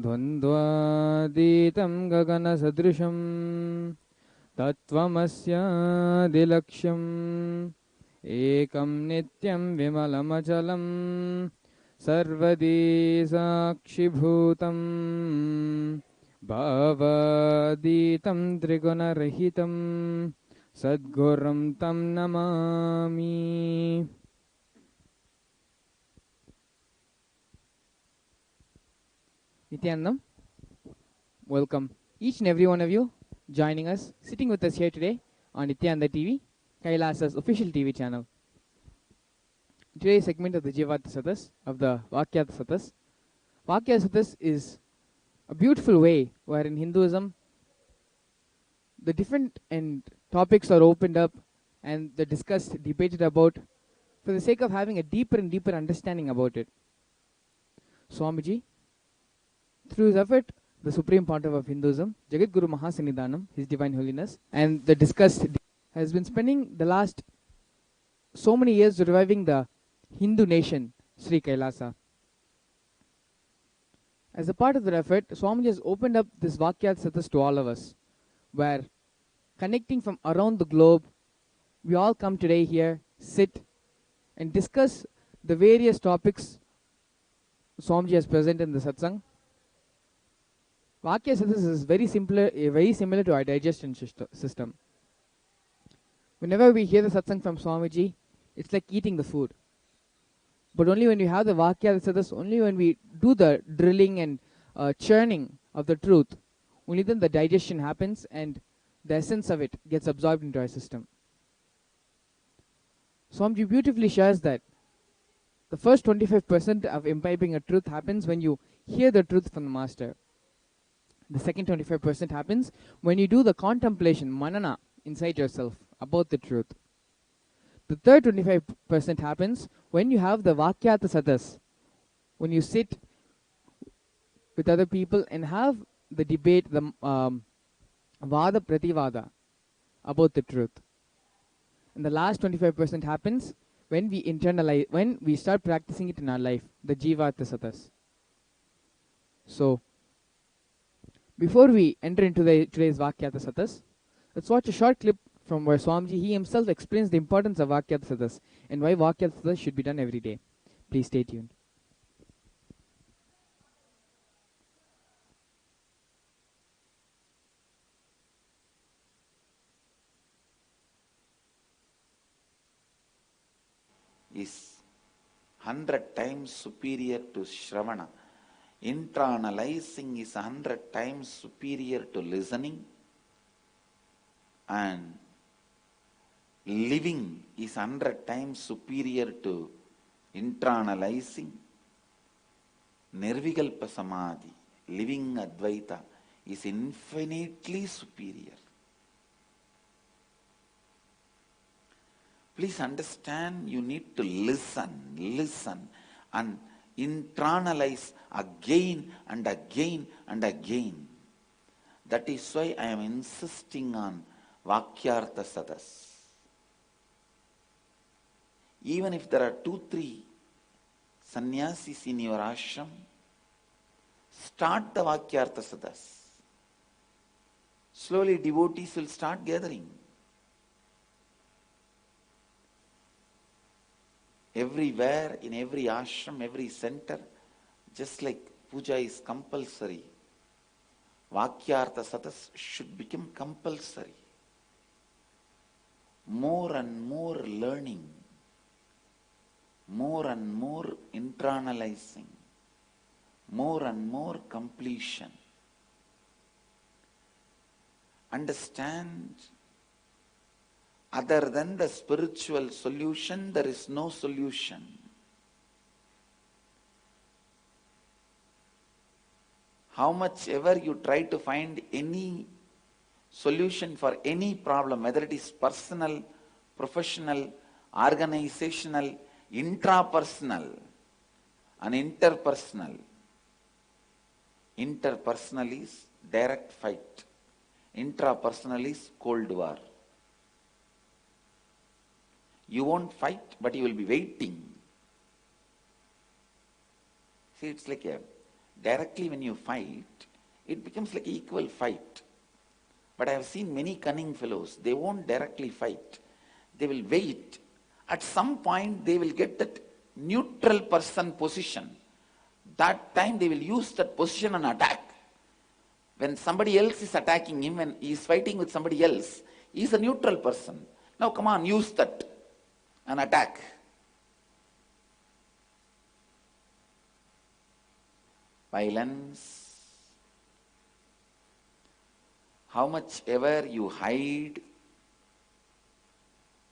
द्वन्द्वातीतं गगनसदृशं तत्त्वमस्यादिलक्ष्यम् एकं नित्यं विमलमचलं सर्वदी साक्षिभूतं भावातीतं त्रिगुणरहितं सद्गुरुं तं Namami. Nithyanandam, welcome each and every one of you joining us, sitting with us here today on Nithyananda TV, Kailasa's official TV channel. Today's segment of the Vakyartha Sadhas, of the Vakyartha Sadhas. Vakyartha Sadhas is a beautiful way where in Hinduism the different and topics are opened up and they're discussed, debated about for the sake of having a deeper and deeper understanding about it. Swamiji, through his effort, the Supreme Pontiff of Hinduism, Jagat Guru Mahasannidhanam, His Divine Holiness, and the discussed has been spending the last so many years reviving the Hindu nation, Sri Kailasa. As a part of the effort, Swamiji has opened up this Vakyartha Sadhas to all of us, where connecting from around the globe, we all come today here, sit, and discuss the various topics Swamiji has presented in the Satsang. Vakyartha Sadhas is very similar to our digestion system. Whenever we hear the Satsang from Swamiji, it's like eating the food. But only when we have the Vakyartha Sadhas, only when we do the drilling and churning of the truth, only then the digestion happens and the essence of it gets absorbed into our system. Swamiji beautifully shares that the first 25% of imbibing a truth happens when you hear the truth from the Master. The second 25% happens when you do the contemplation, manana, inside yourself about the truth. The third 25% happens when you have the Vakyartha Sadhas, when you sit with other people and have the debate, the Vada Prativada about the truth. And the last 25% happens when we internalize, when we start practicing it in our life, the Jivartha Sadhas. So, before we enter into today's Vakyartha Sadhas, let's watch a short clip from where Swamiji he himself explains the importance of Vakyartha Sadhas and why Vakyartha Sadhas should be done every day. Please stay tuned. Is 100 times superior to Shravana. Internalizing is 100 times superior to listening, and living is 100 times superior to internalizing. Nirvikalpa Samadhi, living Advaita, is infinitely superior. Please understand, you need to listen and internalize again and again and again. That is why I am insisting on Vakyartha Sadhas. Even if there are 2-3 sannyasis in your ashram, start the Vakyartha Sadhas. Slowly devotees will start gathering. Everywhere, in every ashram, every center, just like puja is compulsory, Vakyartha Sadhas should become compulsory. More and more learning, more and more internalizing, more and more completion. Understand, other than the spiritual solution, there is no solution. How much ever you try to find any solution for any problem, whether it is personal, professional, organizational, intrapersonal, and interpersonal. Interpersonal is direct fight. Intrapersonal is cold war. You won't fight, but you will be waiting. See, it's like a Directly when you fight, it becomes like equal fight. But I have seen many cunning fellows, they won't directly fight. They will wait. At some point, they will get that neutral person position. That time they will use that position and attack. When somebody else is attacking him and he is fighting with somebody else, he is a neutral person. Now come on, use that and attack. Violence. How much ever you hide,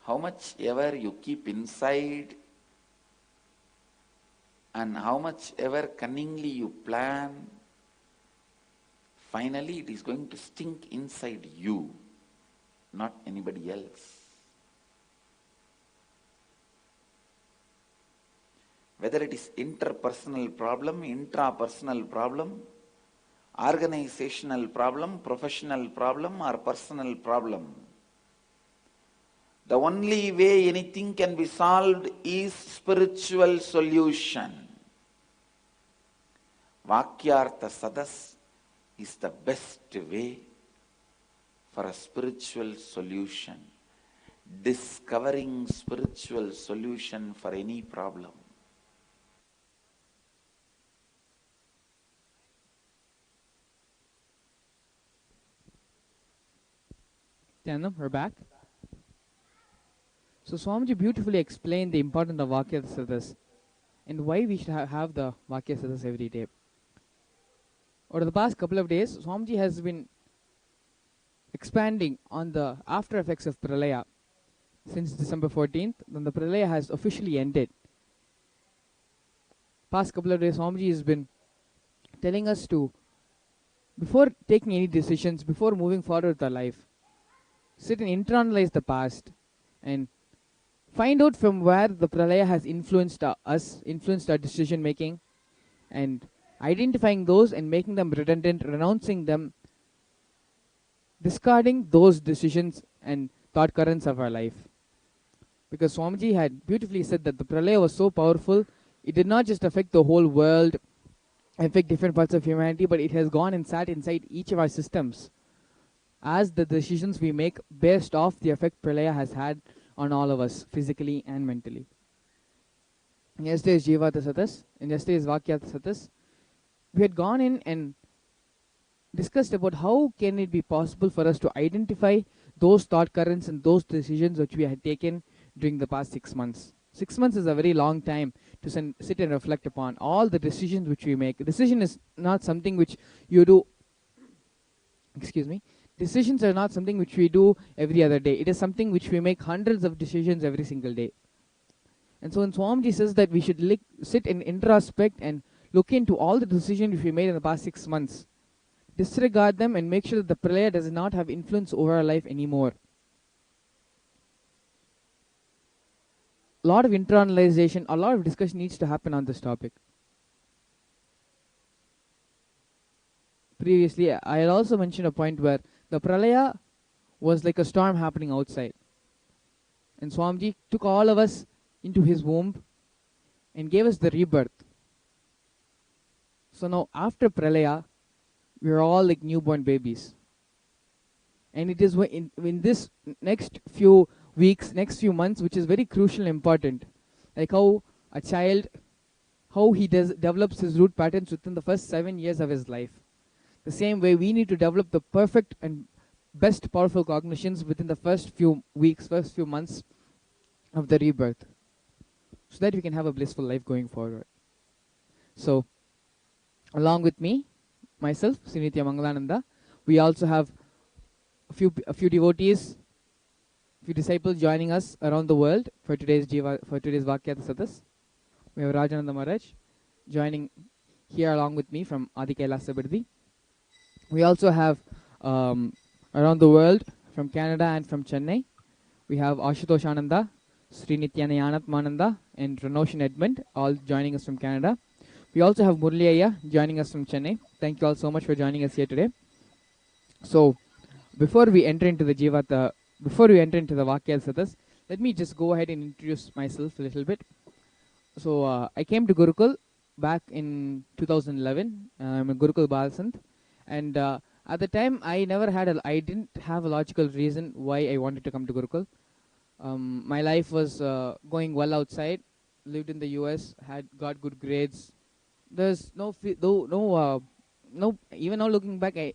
how much ever you keep inside, and how much ever cunningly you plan, finally it is going to stink inside you, not anybody else. Whether it is interpersonal problem, intrapersonal problem, organizational problem, professional problem, or personal problem, the only way anything can be solved is spiritual solution. Vakyartha Sadhas is the best way for a spiritual solution. Discovering spiritual solution for any problem. We're back. So Swamiji beautifully explained the importance of Vakyartha Sadhas and why we should have the Vakyartha Sadhas every day. Over the past couple of days, Swamiji has been expanding on the after effects of Pralaya since December 14th, when the Pralaya has officially ended. Past couple of days, Swamiji has been telling us to, before taking any decisions, before moving forward with our life, sit and internalize the past and find out from where the Pralaya has influenced us, influenced our decision making, and identifying those and making them redundant, renouncing them, discarding those decisions and thought currents of our life. Because Swamiji had beautifully said that the Pralaya was so powerful, it did not just affect the whole world, affect different parts of humanity, but it has gone and sat inside each of our systems, as the decisions we make based off the effect Pralaya has had on all of us, physically and mentally. Yesterday's Jivata Sadhas and yesterday's Vakyartha Sadhas, we had gone in and discussed about how can it be possible for us to identify those thought currents and those decisions which we had taken during the past 6 months. 6 months is a very long time to sit and reflect upon all the decisions which we make. A decision is not something which you do, decisions are not something which we do every other day. It is something which we make hundreds of decisions every single day. And so when Swamiji says that we should sit and introspect and look into all the decisions which we made in the past 6 months, disregard them and make sure that the Pralaya does not have influence over our life anymore. A lot of internalization, a lot of discussion needs to happen on this topic. Previously, I had also mentioned a point where the Pralaya was like a storm happening outside. And Swamiji took all of us into his womb and gave us the rebirth. So now after Pralaya, we are all like newborn babies. And it is in this next few weeks, next few months, which is very crucial and important. Like how a child, how he develops his root patterns within the first 7 years of his life. The same way we need to develop the perfect and best powerful cognitions within the first few weeks, first few months of the rebirth, so that we can have a blissful life going forward. So, along with me, myself, Sri Nithyananda, we also have a few devotees, few disciples joining us around the world for today's Vakyartha Sadhas. We have Rajananda Maharaj joining here along with me from Adi Kailasa Birdi. We also have around the world from Canada and from Chennai. We have Ashitoshananda, Shri Nithyananda, and Renoshan Edmund, all joining us from Canada. We also have Murli joining us from Chennai. Thank you all so much for joining us here today. So, before we enter into the Vakyartha Sadhas, let me just go ahead and introduce myself a little bit. So, I came to Gurukul back in 2011. I'm a Gurukul Balasant, and at the time I didn't have a logical reason why I wanted to come to Gurukul. My life was going well outside. Lived in the U.S., had got good grades. There's no. Even now looking back, I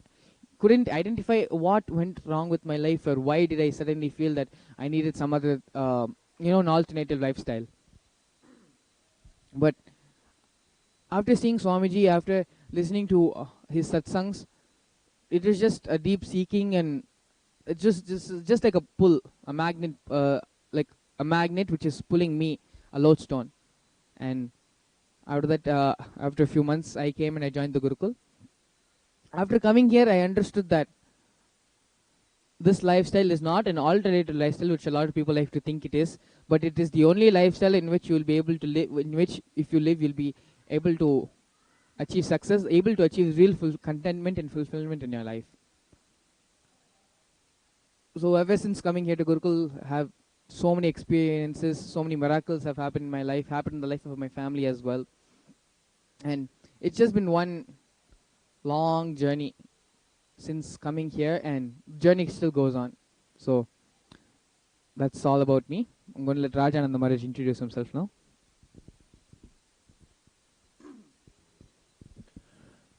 couldn't identify what went wrong with my life, or why did I suddenly feel that I needed some other, an alternative lifestyle. But after seeing Swamiji, after listening to his satsangs, it is just a deep seeking, and it's just like a pull, a magnet, like a magnet which is pulling me, a lodestone. And after that, after a few months, I came and I joined the Gurukul. After coming here, I understood that this lifestyle is not an alternative lifestyle, which a lot of people like to think it is, but it is the only lifestyle in which you will be able to live, in which if you live, you'll be able to achieve success, able to achieve real contentment and fulfillment in your life. So ever since coming here to Gurukul, have so many experiences, so many miracles have happened in my life, happened in the life of my family as well. And it's just been one long journey since coming here, and journey still goes on. So that's all about me. I'm going to let Rajananda Maharaj introduce himself now.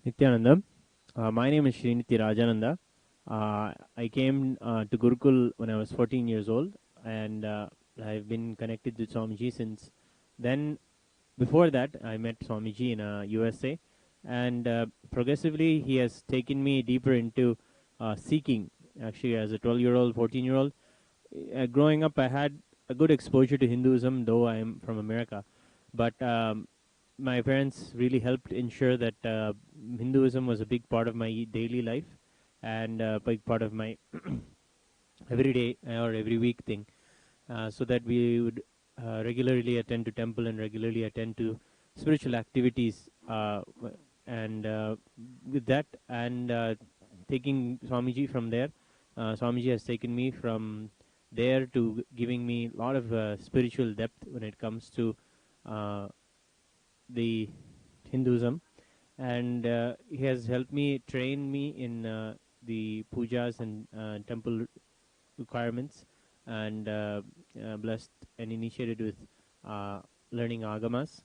Nithyananda. My name is Shri Rajananda. I came to Gurukul when I was 14 years old, and I've been connected to Swamiji since then. Before that, I met Swamiji in USA, and progressively he has taken me deeper into seeking. Actually, as a 12-year-old, 14-year-old, growing up, I had a good exposure to Hinduism, though I am from America. But my parents really helped ensure that Hinduism was a big part of my daily life and a big part of my everyday or every week thing, so that we would regularly attend to temple and regularly attend to spiritual activities. And with that, and taking Swamiji from there, Swamiji has taken me from there to giving me a lot of spiritual depth when it comes to the Hinduism, and he has helped me, train me in the pujas and temple requirements, and blessed and initiated with learning agamas.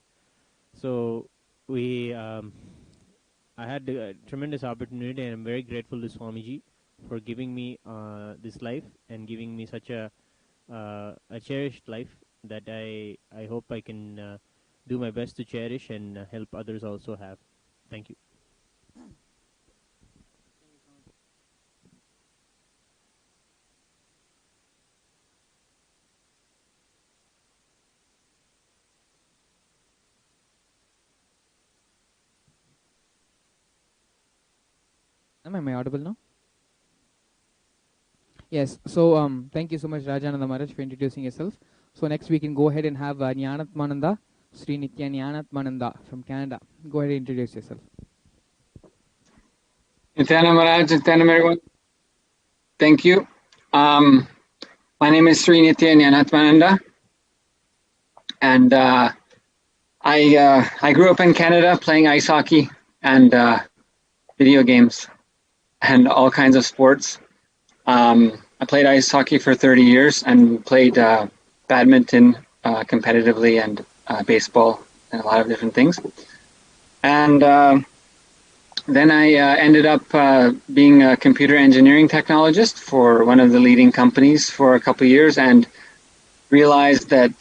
So I had a tremendous opportunity, and I'm very grateful to Swamiji for giving me this life and giving me such a cherished life that I hope I can do my best to cherish and help others also have. Thank you. Am I audible now? Yes. So thank you so much, Rajananda Maharaj, for introducing yourself. So next we can go ahead and have Jnanatmananda, Sri Nithyananda from Canada. Go ahead and introduce yourself. Nithyananda Maharaj, Nithyananda everyone. Thank you. My name is Sri Nithyananda, and I grew up in Canada playing ice hockey and video games and all kinds of sports. I played ice hockey for 30 years and played badminton competitively, and baseball and a lot of different things. And then I ended up being a computer engineering technologist for one of the leading companies for a couple of years, and realized that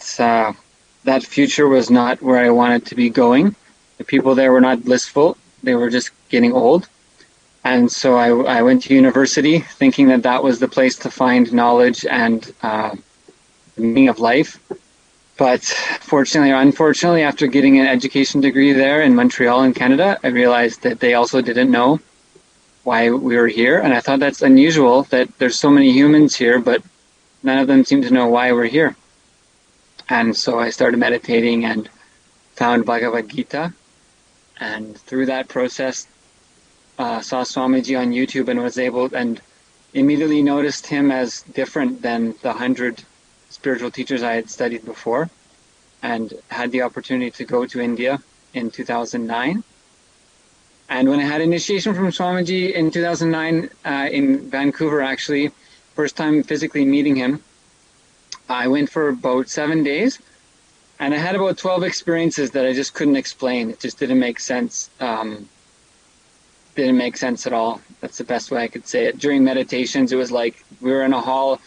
that future was not where I wanted to be going. The people there were not blissful. They were just getting old. And so I went to university thinking that that was the place to find knowledge and the meaning of life. But fortunately or unfortunately, after getting an education degree there in Montreal in Canada, I realized that they also didn't know why we were here. And I thought that's unusual that there's so many humans here, but none of them seem to know why we're here. And so I started meditating and found Bhagavad Gita. And through that process, saw Swamiji on YouTube and was able, and immediately noticed him as different than the 100 spiritual teachers I had studied before, and had the opportunity to go to India in 2009. And when I had initiation from Swamiji in 2009 in Vancouver, actually, first time physically meeting him, I went for about 7 days, and I had about 12 experiences that I just couldn't explain. It just didn't make sense. Didn't make sense at all. That's the best way I could say it. During meditations, it was like we were in a hall.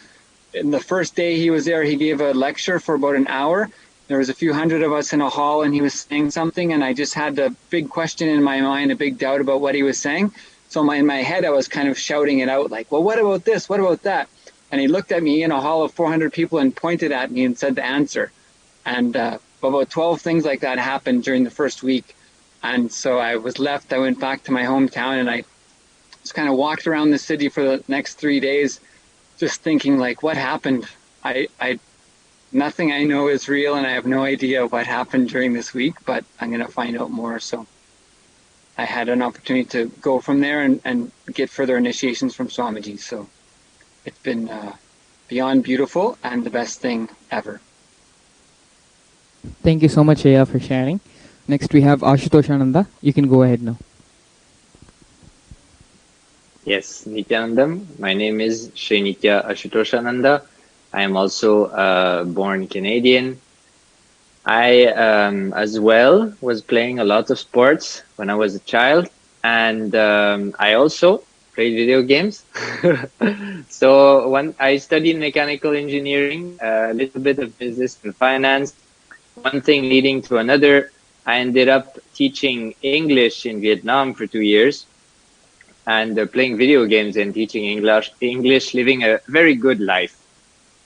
In the first day he was there, he gave a lecture for about an hour. There was a few hundred of us in a hall, and he was saying something, and I just had a big question in my mind, a big doubt about what he was saying. So in my head, I was kind of shouting it out, like, well, what about this? What about that? And he looked at me in a hall of 400 people and pointed at me and said the answer. And about 12 things like that happened during the first week. And so I was left. I went back to my hometown, and I just kind of walked around the city for the next 3 days, just thinking, like, what happened? Nothing I know is real, and I have no idea what happened during this week, but I'm going to find out more. So I had an opportunity to go from there and get further initiations from Swamiji. So it's been beyond beautiful and the best thing ever. Thank you so much, Aya, for sharing. Next we have Ashitoshananda. You can go ahead now. Yes, Nithyanandam. My name is Shri Ashitoshananda. I am also a born Canadian. I as well was playing a lot of sports when I was a child, and I also played video games. So when I studied mechanical engineering, a little bit of business and finance, one thing leading to another, I ended up teaching English in Vietnam for 2 years, and playing video games and teaching English, living a very good life.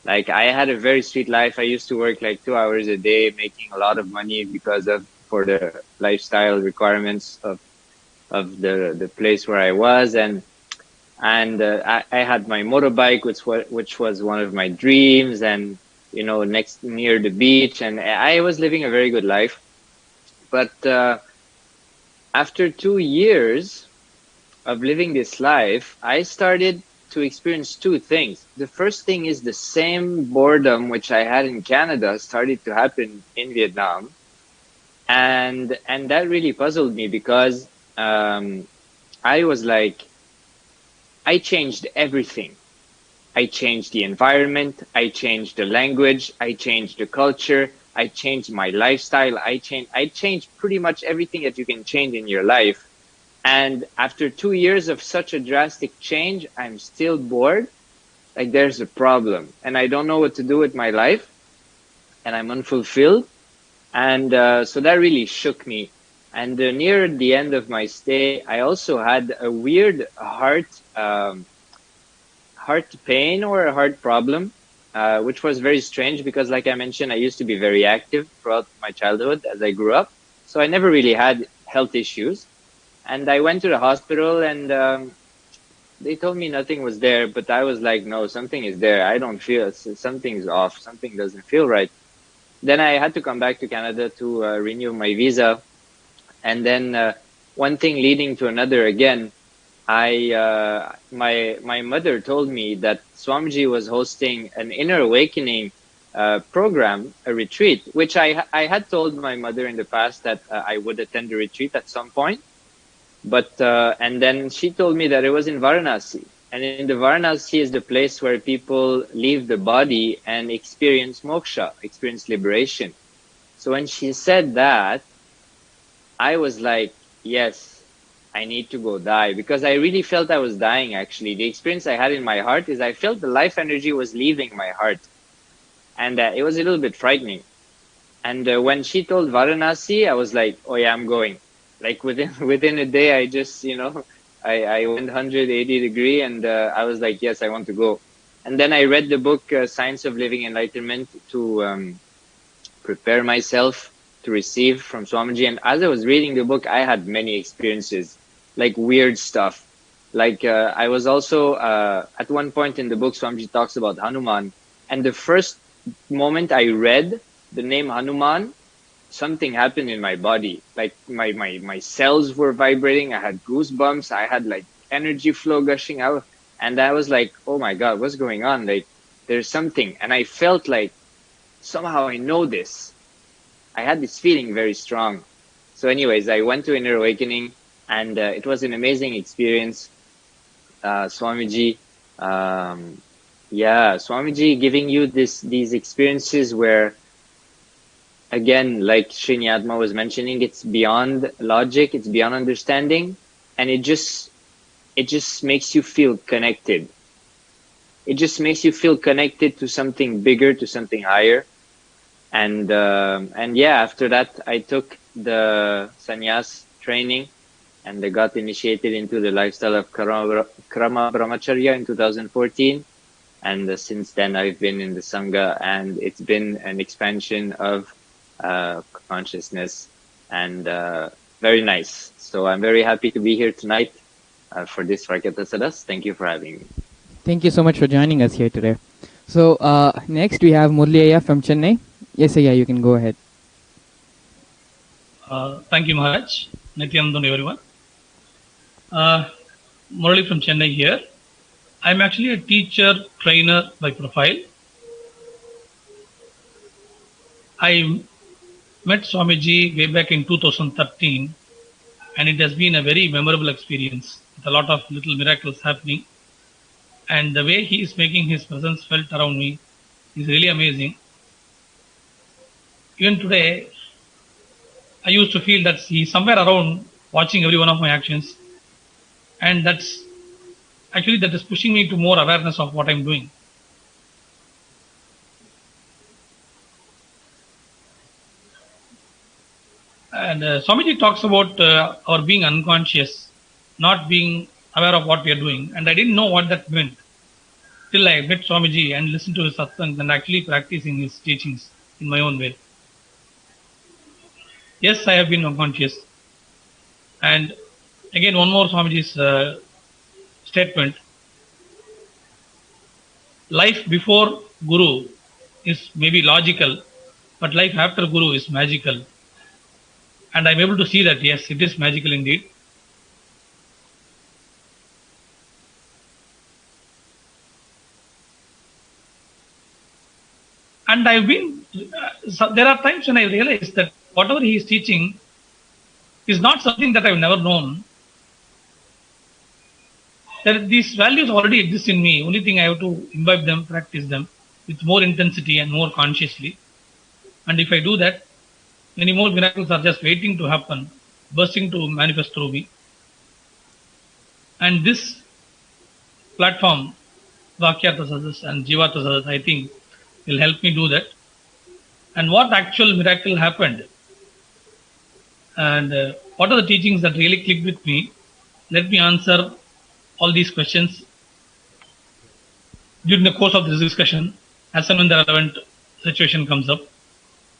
Like, I had a very sweet life. I used to work like 2 hours a day, making a lot of money for the lifestyle requirements of the place where I was. And I had my motorbike, which was one of my dreams, and, near the beach. And I was living a very good life. But after 2 years of living this life, I started to experience two things. The first thing is the same boredom which I had in Canada started to happen in Vietnam, and that really puzzled me, because I was like, I changed everything. I changed the environment, I changed the language, I changed the culture, I changed my lifestyle, I changed pretty much everything that you can change in your life. And after 2 years of such a drastic change, I'm still bored. Like, there's a problem, and I don't know what to do with my life, and I'm unfulfilled. And so that really shook me. And near the end of my stay, I also had a weird heart pain or a heart problem, which was very strange, because, like I mentioned, I used to be very active throughout my childhood as I grew up. So I never really had health issues. And I went to the hospital, and they told me nothing was there, but I was like, no, something is there. I don't feel, something's off. Something doesn't feel right. Then I had to come back to Canada to renew my visa. And then one thing leading to another again, my mother told me that Swamiji was hosting an inner awakening program, a retreat, which I had told my mother in the past that I would attend the retreat at some point. But and then she told me that it was in Varanasi, and in the Varanasi is the place where people leave the body and experience moksha, experience liberation. So when she said that, I was like, yes, I need to go die, because I really felt I was dying. Actually, the experience I had in my heart is I felt the life energy was leaving my heart, and it was a little bit frightening. And when she told Varanasi, I was like, oh yeah, I'm going. Like within a day, I just, I went 180 degree, and I was like, yes, I want to go. And then I read the book, Science of Living Enlightenment, to prepare myself to receive from Swamiji. And as I was reading the book, I had many experiences, like weird stuff. Like I was also, at one point in the book, Swamiji talks about Hanuman. And the first moment I read the name Hanuman, something happened in my body. Like my cells were vibrating. I had goosebumps. I had like energy flow gushing out. And I was like, oh my God, what's going on? Like, there's something. And I felt like somehow I know this. I had this feeling very strong. So anyways, I went to Inner Awakening, and it was an amazing experience. Swamiji, Swamiji giving you these experiences where, again, like Srini Atma was mentioning, it's beyond logic, it's beyond understanding, and it just makes you feel connected. It just makes you feel connected to something bigger, to something higher. And yeah, after that, I took the sannyas training, and I got initiated into the lifestyle of Krama Brahmacharya in 2014. And since then, I've been in the Sangha, and it's been an expansion of consciousness, and very nice. So I'm very happy to be here tonight for this Vakyartha Sadhas. Thank you for having me. Thank you so much for joining us here today. So next we have Murli Ayya from Chennai. Yes, Ayya, you can go ahead. Thank you, Maharaj. Nithyananda, everyone. Murli from Chennai here. I'm actually a teacher, trainer by profile. I met Swamiji way back in 2013, and it has been a very memorable experience with a lot of little miracles happening. And the way he is making his presence felt around me is really amazing. Even today, I used to feel that he's somewhere around watching every one of my actions. And that is pushing me to more awareness of what I'm doing. And Swamiji talks about our being unconscious, not being aware of what we are doing. And I didn't know what that meant till I met Swamiji and listened to his Satsangs and actually practicing his teachings in my own way. Yes, I have been unconscious. And again, one more Swamiji's statement. Life before Guru is maybe logical, but life after Guru is magical. And I'm able to see that, yes, it is magical indeed. And there are times when I realize that whatever he is teaching is not something that I've never known. That these values already exist in me. Only thing I have to imbibe them, practice them with more intensity and more consciously. And if I do that, many more miracles are just waiting to happen, bursting to manifest through me. And this platform, Vakyartha Sadhas and Jivatha Sadhas, I think will help me do that. And what actual miracle happened? And what are the teachings that really clicked with me? Let me answer all these questions during the course of this discussion, as and when the relevant situation comes up.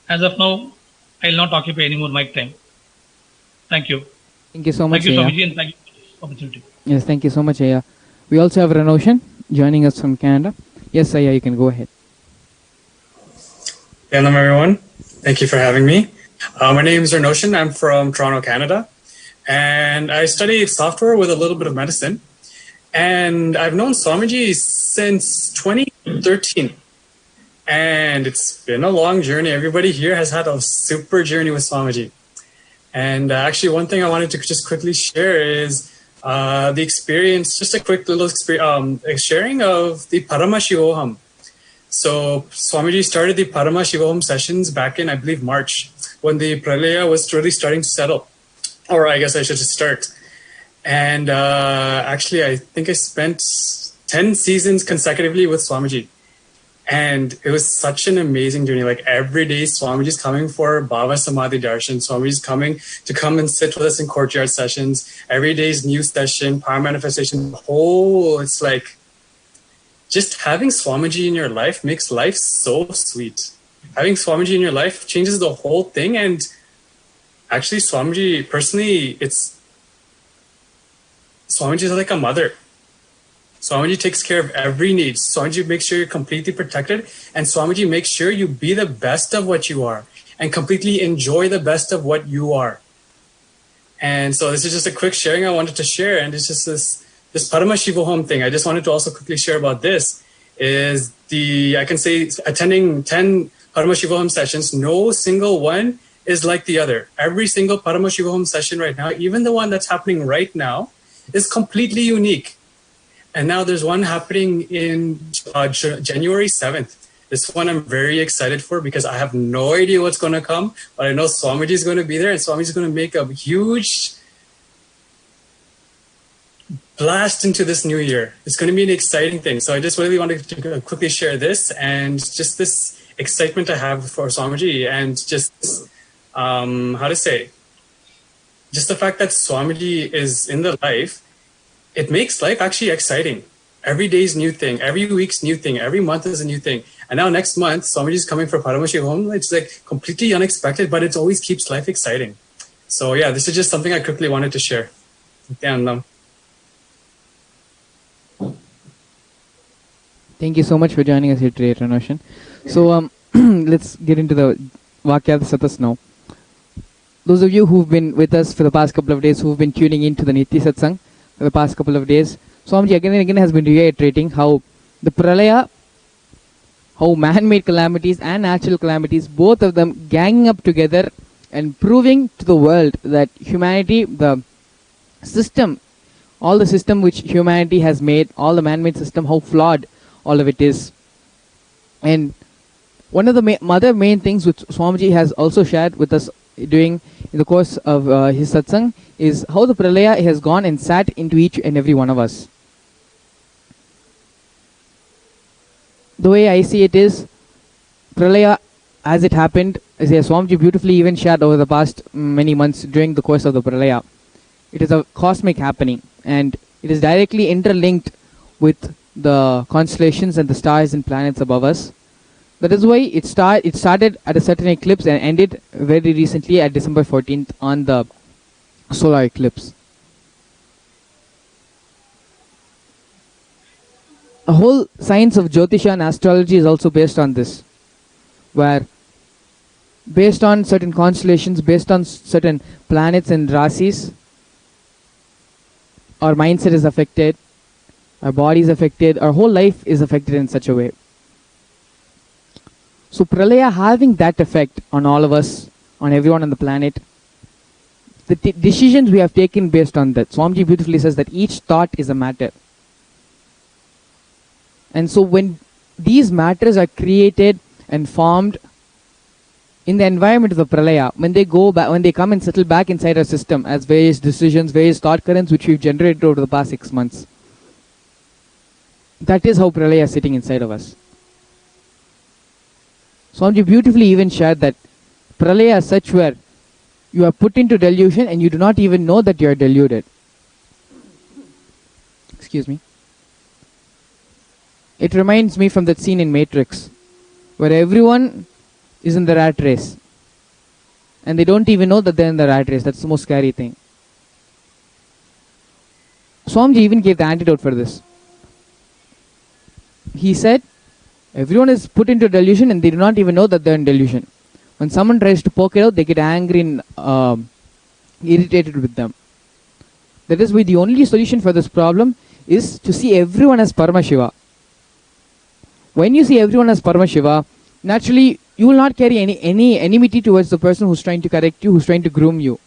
As of now, I will not occupy any more mic time. Thank you. Thank you so much, Thank you, Ayya. Swamiji, and thank you for this opportunity. Yes, thank you so much, Ayya. We also have Ranoshan joining us from Canada. Yes, Ayya, you can go ahead. Hello, everyone. Thank you for having me. My name is Ranoshan. I'm from Toronto, Canada. And I study software with a little bit of medicine. And I've known Swamiji since 2013. And it's been a long journey. Everybody here has had a super journey with Swamiji. And actually, one thing I wanted to just quickly share is the experience, just a quick little sharing of the Paramashivoham. So Swamiji started the Paramashivoham sessions back in, I believe, March, when the Pralaya was really starting to settle. Or I guess I should just start. And actually, I think I spent 10 seasons consecutively with Swamiji. And it was such an amazing journey. Like every day, Swamiji's coming for Bhava Samadhi Darshan. Swamiji's coming to come and sit with us in courtyard sessions. Every day's new session, power manifestation. It's like just having Swamiji in your life makes life so sweet. Having Swamiji in your life changes the whole thing. And actually, Swamiji, personally, Swamiji is like a mother. Swamiji takes care of every need. Swamiji makes sure you're completely protected. And Swamiji makes sure you be the best of what you are and completely enjoy the best of what you are. And so this is just a quick sharing I wanted to share. And it's just this Paramashivoham thing. I just wanted to also quickly share about this is I can say attending 10 Paramashivoham sessions, no single one is like the other. Every single Paramashivoham session right now, even the one that's happening right now, is completely unique. And now there's one happening in January 7th. This one I'm very excited for because I have no idea what's going to come, but I know Swamiji is going to be there, and Swamiji is going to make a huge blast into this new year. It's going to be an exciting thing. So I just really wanted to quickly share this and just this excitement I have for Swamiji, and just just the fact that Swamiji is in the life, it makes life actually exciting. Every day's new thing, every week's new thing, every month is a new thing. And now next month, Swamiji is coming for Paramashivoham. It's like completely unexpected, but it always keeps life exciting. So yeah, this is just something I quickly wanted to share. Nithyananda. Thank you so much for joining us here today, Ranoshan. So let's get into the Vakyartha Sadhas now. Those of you who've been with us for the past couple of days, who've been tuning into the Nitya Satsang for the past couple of days, Swamiji again and again has been reiterating how the Pralaya, how man-made calamities and natural calamities, both of them ganging up together and proving to the world that humanity, the system, all the system which humanity has made, all the man-made system, how flawed all of it is. And one of the other main things which Swamiji has also shared with us doing in the course of his satsang is how the Pralaya has gone and sat into each and every one of us. The way I see it is, Pralaya as it happened, as Swamiji beautifully even shared over the past many months during the course of the Pralaya, it is a cosmic happening, and it is directly interlinked with the constellations and the stars and planets above us. That is why it started at a certain eclipse and ended very recently at December 14th on the solar eclipse. A whole science of Jyotisha and astrology is also based on this, where based on certain constellations, based on certain planets and rasis, our mindset is affected, our body is affected, our whole life is affected in such a way. So Pralaya having that effect on all of us, on everyone on the planet, the decisions we have taken based on that. Swamiji beautifully says that each thought is a matter. And so when these matters are created and formed in the environment of the Pralaya, when they go back, when they come and settle back inside our system as various decisions, various thought currents which we've generated over the past 6 months, that is how Pralaya is sitting inside of us. Swamiji beautifully even shared that Pralaya is such where you are put into delusion and you do not even know that you are deluded. Excuse me. It reminds me from that scene in Matrix, where everyone is in the rat race and they don't even know that they're in the rat race. That's the most scary thing. Swamiji even gave the antidote for this. He said, everyone is put into delusion and they do not even know that they're in delusion. When someone tries to poke it out, they get angry and irritated with them. That is why the only solution for this problem is to see everyone as Paramashiva. When you see everyone as Paramashiva, naturally you will not carry any enmity towards the person who's trying to correct you, who's trying to groom you.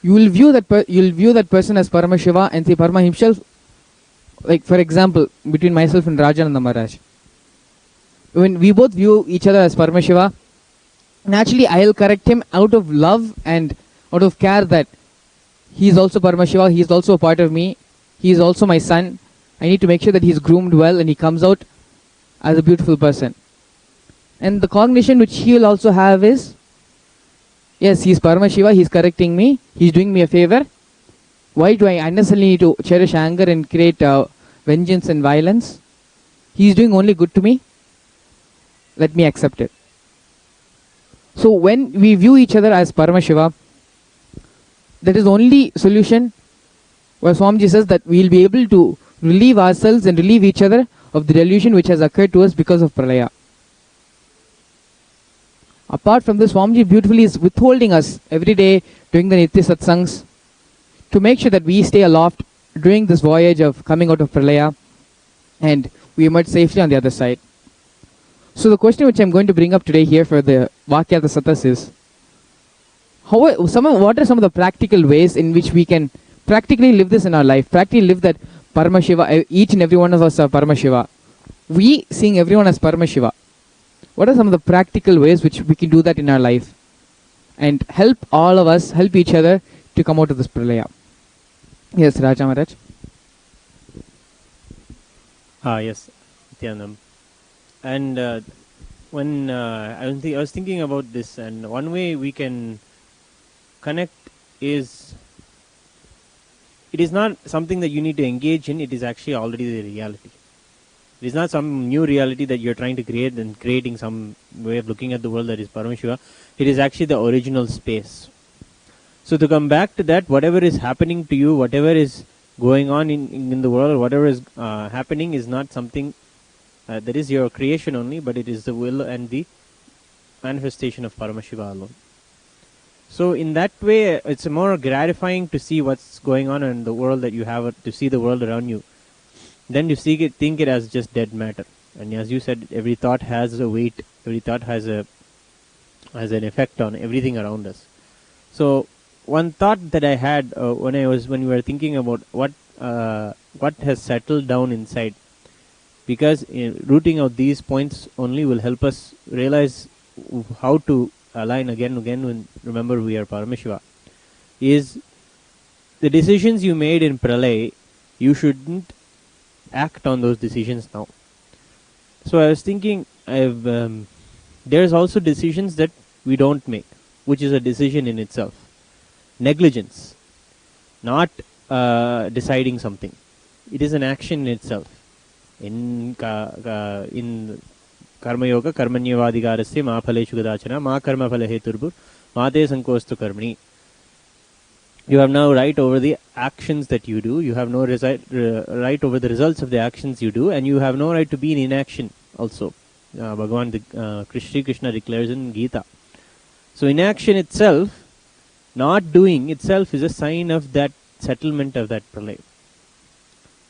You will view that person as Paramashiva and say Parama himself. Like for example, between myself and Rajananda Maharaj, when we both view each other as Paramashiva, naturally I'll correct him out of love and out of care that he is also Paramashiva, he is also a part of me, he is also my son. I need to make sure that he's groomed well and he comes out as a beautiful person. And the cognition which he will also have is, yes, he's Paramashiva, he's correcting me, he's doing me a favor. Why do I unnecessarily need to cherish anger and create vengeance and violence? He's doing only good to me. Let me accept it. So when we view each other as Paramashiva, that is the only solution where Swamiji says that we will be able to relieve ourselves and relieve each other of the delusion which has occurred to us because of Pralaya. Apart from this, Swamiji beautifully is withholding us every day during the Nitya Satsangs to make sure that we stay aloft during this voyage of coming out of Pralaya and we emerge safely on the other side. So the question which I'm going to bring up today here for the Vakyartha Sadhas is, what are some of the practical ways in which we can practically live this in our life, practically live that Paramashiva, each and every one of us are Paramashiva. We seeing everyone as Paramashiva. What are some of the practical ways which we can do that in our life and help all of us, help each other to come out of this pralaya? Yes, Raja Maharaj. Yes, Nithyananda. And when I was thinking about this, and one way we can connect is, it is not something that you need to engage in, it is actually already the reality. It is not some new reality that you're trying to create and creating some way of looking at the world that is Paramashiva. It is actually the original space. So to come back to that, whatever is happening to you, whatever is going on in the world, whatever is happening is not something that is your creation only, but it is the will and the manifestation of Paramashiva alone. So in that way, it's more gratifying to see what's going on in the world that you have, to see the world around you, than to think it as just dead matter. And as you said, every thought has a weight, every thought has an effect on everything around us. So one thought that I had when we were thinking about what has settled down inside, because rooting out these points only will help us realize how to align again when remember we are Paramashiva, is the decisions you made in Pralay, you shouldn't act on those decisions now. So I was thinking, there's also decisions that we don't make, which is a decision in itself. Negligence, not deciding something. It is an action in itself. In Karma Yoga, Karmanyavadigarasya ma phaleshu gadachana ma karma phale heturbur mate sankostu karmani. You have no right over the actions that you do. You have no right over the results of the actions you do, and you have no right to be in inaction also. Bhagavan, Shri Krishna declares in Gita. So inaction itself, not doing itself, is a sign of that settlement of that pralay.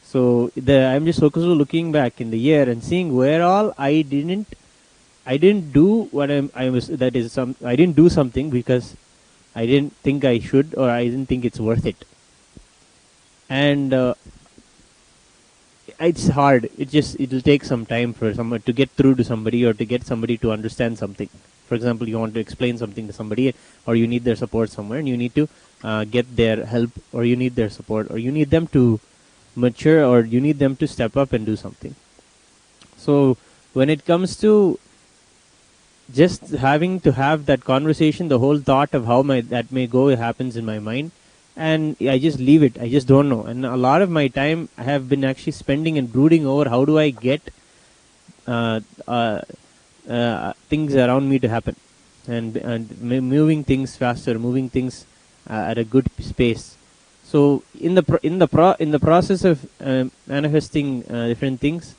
So I'm just also looking back in the year and seeing where all I didn't do what I didn't do something because I didn't think I should, or I didn't think it's worth it. And it's hard. It'll take some time for someone to get through to somebody, or to get somebody to understand something. For example, you want to explain something to somebody, or you need their support somewhere, and you need to get their help, or you need their support, or you need them to mature, or you need them to step up and do something. So when it comes to just having to have that conversation, the whole thought of how that may go happens in my mind, and I just leave it. I just don't know. And a lot of my time I have been actually spending and brooding over how do I get things around me to happen, and moving things faster, moving things at a good space. So in the process of manifesting different things,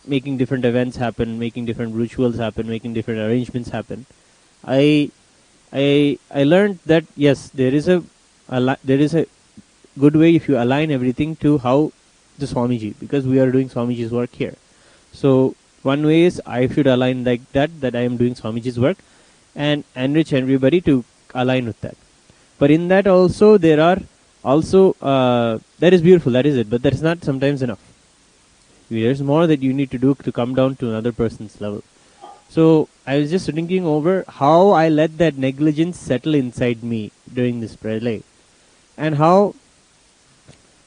making different events happen, making different rituals happen, making different arrangements happen, I learned that yes, there is a good way if you align everything to how the Swamiji, because we are doing Swamiji's work here. So one way is I should align like that I am doing Swamiji's work, and enrich everybody to align with that. But in that also there are also that is beautiful, that is it, but that is not sometimes enough. There's more that you need to do to come down to another person's level. So I was just thinking over how I let that negligence settle inside me during this prayer, and how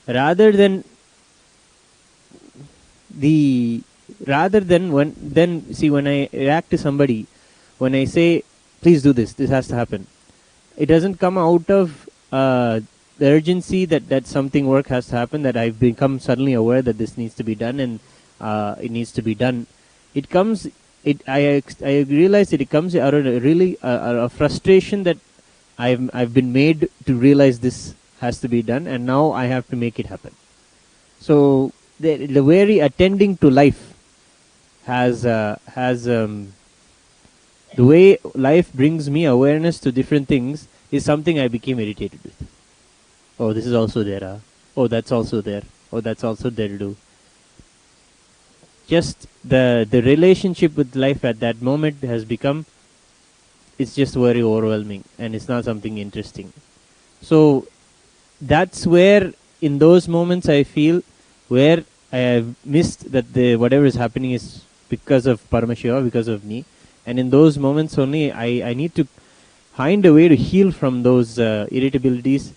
rather than when I react to somebody, when I say please do this has to happen, it doesn't come out of the urgency that something work has to happen, that I've become suddenly aware that this needs to be done, and it needs to be done. It comes. I realize that it comes out of a frustration that I've been made to realize this has to be done, and now I have to make it happen. So the very attending to life has the way life brings me awareness to different things is something I became irritated with. Oh, this is also there. Oh, that's also there. Oh, that's also there to do. just the relationship with life at that moment has become, it's just very overwhelming and it's not something interesting. So that's where in those moments I feel where I have missed that the whatever is happening is because of Paramashiva, because of me. And in those moments only I need to find a way to heal from those irritabilities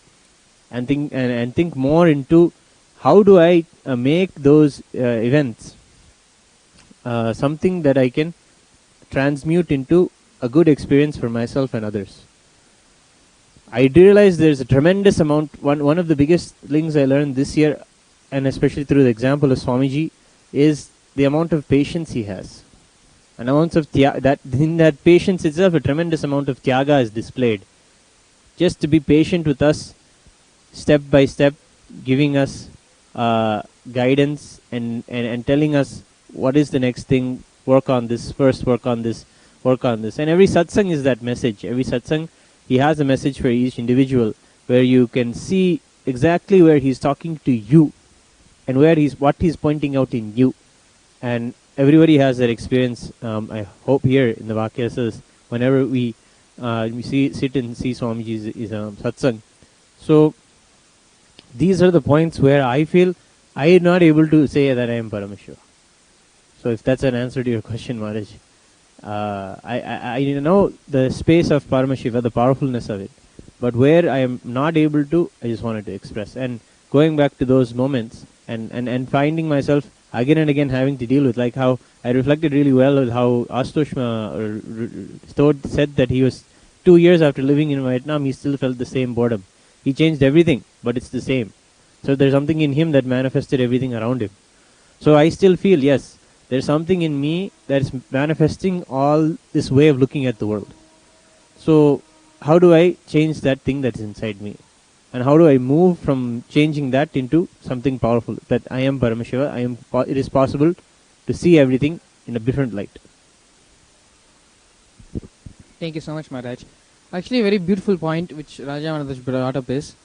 and think more into how do I make those events something that I can transmute into a good experience for myself and others. I realize there's a tremendous amount. One of the biggest things I learned this year, and especially through the example of Swamiji, is the amount of patience he has. An amount of that in that patience itself, a tremendous amount of tyaga is displayed. Just to be patient with us, step by step, giving us guidance and telling us what is the next thing. Work on this first. Work on this. Work on this. And every satsang is that message. Every satsang, he has a message for each individual where you can see exactly where he's talking to you and what he's pointing out in you. And everybody has that experience. I hope here in the Vakyartha Sadhas, whenever we sit and see Swamiji's satsang. So these are the points where I feel I am not able to say that I am Paramashiva. So if that's an answer to your question, Maharaj, I know the space of Paramashiva, the powerfulness of it, but where I am not able to, I just wanted to express. And going back to those moments and finding myself again and again having to deal with, like how I reflected really well with how Ashitoshananda said that he was 2 years after living in Vietnam, he still felt the same boredom. He changed everything, but it's the same. So there's something in him that manifested everything around him. So I still feel, yes, there's something in me that's manifesting all this way of looking at the world. So how do I change that thing that's inside me? And how do I move from changing that into something powerful? That I am Paramashiva, it is possible to see everything in a different light. Thank you so much, Maharaj. Actually, a very beautiful point which Raja Maharaj brought up is,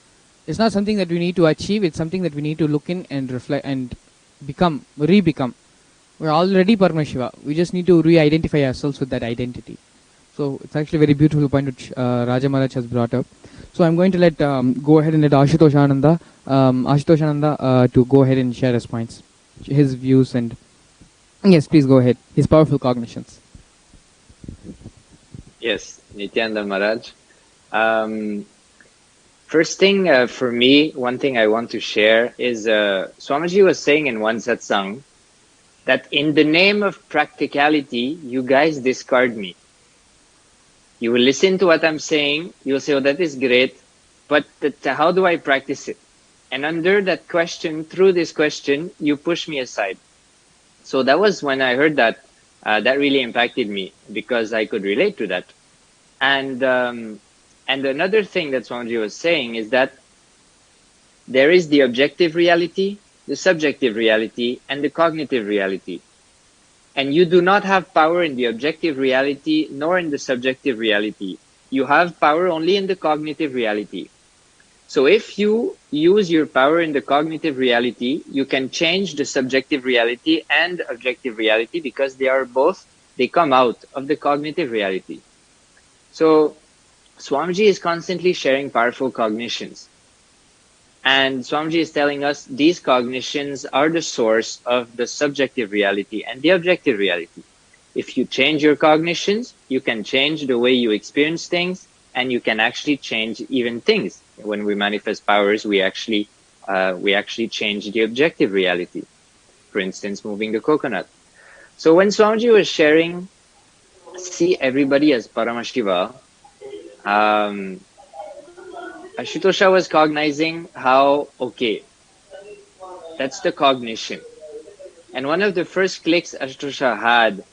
it's not something that we need to achieve, it's something that we need to look in and reflect and re-become. We're already Paramashiva. We just need to re-identify ourselves with that identity. So it's actually a very beautiful point which Raja Maharaj has brought up. So I'm going to go ahead and let Ashitoshananda to go ahead and share his points, his views, and yes, please go ahead. His powerful cognitions. Yes, Nithyananda Maharaj. First thing for me, one thing I want to share is Swamiji was saying in one satsang that in the name of practicality, you guys discard me. You will listen to what I'm saying, you'll say, oh, that is great, but how do I practice it? And under that question, through this question, you push me aside. So that was when I heard that, that really impacted me because I could relate to that. And another thing that Swamiji was saying is that there is the objective reality, the subjective reality, and the cognitive reality. And you do not have power in the objective reality nor in the subjective reality. You have power only in the cognitive reality. So if you use your power in the cognitive reality, you can change the subjective reality and objective reality because they come out of the cognitive reality. So Swamiji is constantly sharing powerful cognitions. And Swamiji is telling us these cognitions are the source of the subjective reality and the objective reality. If you change your cognitions, you can change the way you experience things, and you can actually change even things. When we manifest powers, we actually change the objective reality. For instance, moving the coconut. So when Swamiji was sharing, see everybody as Paramashiva, Ashitosha was cognizing how, okay, that's the cognition. And one of the first clicks Ashitosha had